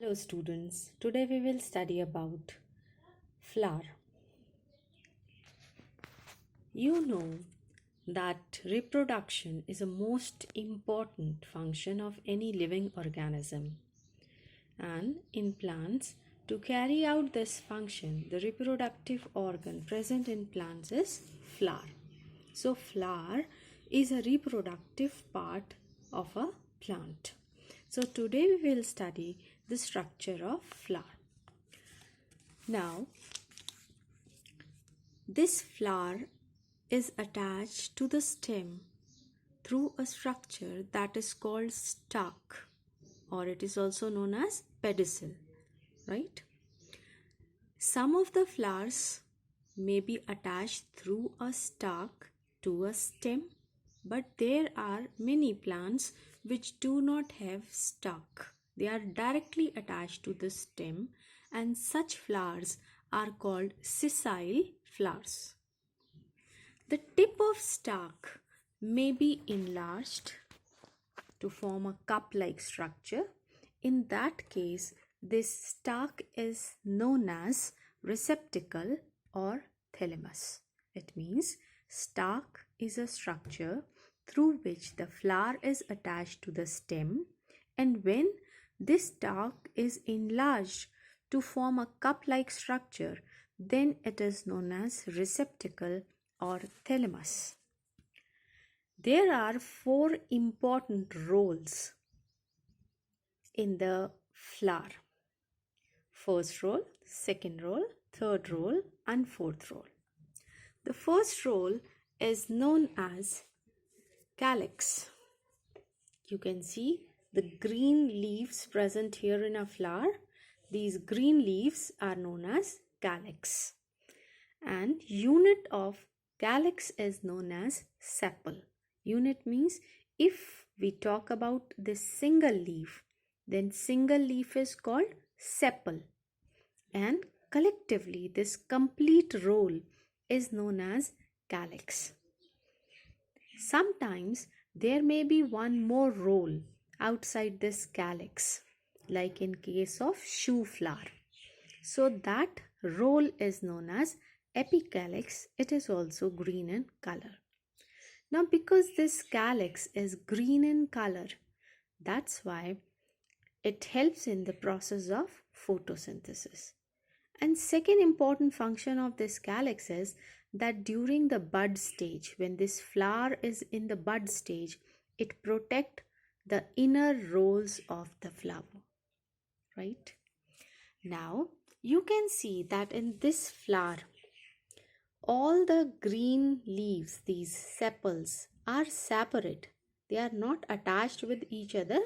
Hello students, today we will study about flower. You know that reproduction is a most important function of any living organism, and in plants, to carry out this function, the reproductive organ present in plants is flower. So flower is a reproductive part of a plant. So today we will study the structure of flower. Now, this flower is attached to the stem through a structure that is called stalk, or it is also known as pedicel, right? Some of the flowers may be attached through a stalk to a stem, but there are many plants which do not have stalk. They are directly attached to the stem, and such flowers are called sessile flowers. The tip of stalk may be enlarged to form a cup-like structure. In that case, this stalk is known as receptacle or thalamus. It means stalk is a structure through which the flower is attached to the stem, and when this stalk is enlarged to form a cup-like structure, then it is known as receptacle or thalamus. There are 4 important roles in the flower. First role, second role, third role, and fourth role. The first role is known as calyx. You can see the green leaves present here in a flower. These green leaves are known as calyx. And unit of calyx is known as sepal. Unit means if we talk about this single leaf, then single leaf is called sepal, and collectively this complete roll is known as calyx. Sometimes there may be one more roll outside this calyx, like in case of shoe flower. So that roll is known as epicalyx. It is also green in color. Now, because this calyx is green in color, that's why it helps in the process of photosynthesis. And second important function of this calyx is that during the bud stage, when this flower is in the bud stage, it protects the inner rolls of the flower, right? Now, you can see that in this flower, all the green leaves, these sepals, are separate. They are not attached with each other,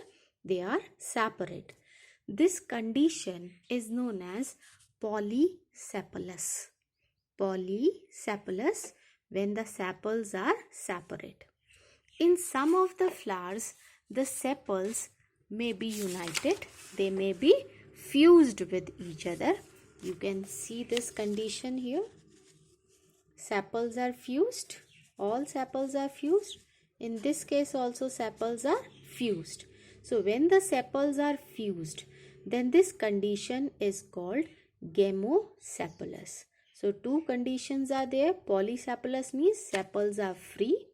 they are separate. This condition is known as polysepalous. Polysepalous, when the sepals are separate. In some of the flowers, the sepals may be united, they may be fused with each other. You can see this condition here. Sepals are fused. All sepals are fused. In this case also sepals are fused. So when the sepals are fused, then this condition is called gamosepalous. So two conditions are there. Polysepalous means sepals are free.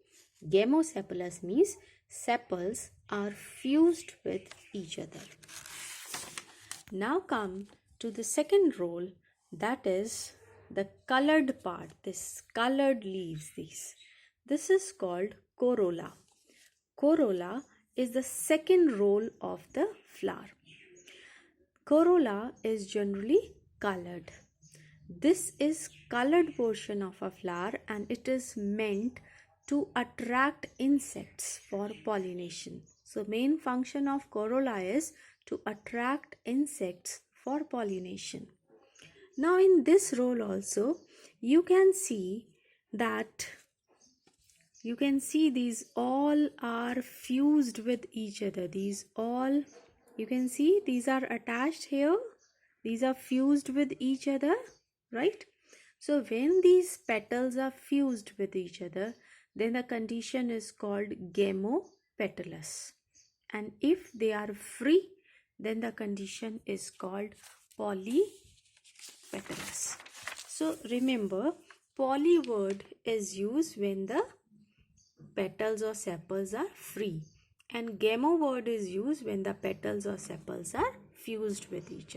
Gamosepalous means sepals are fused with each other. Now come to the second role, that is the colored part, this colored leaves, this is called corolla. Corolla is the second role of the flower. Corolla is generally colored. This is colored portion of a flower, and it is meant to attract insects for pollination. So main function of corolla is to attract insects for pollination. Now in this role also, you can see these all are fused with each other. These all, you can see these are attached here. These are fused with each other, right? So when these petals are fused with each other, then the condition is called gamopetalous. And if they are free, then the condition is called polypetalous. So remember, poly word is used when the petals or sepals are free, and gamo word is used when the petals or sepals are fused with each other.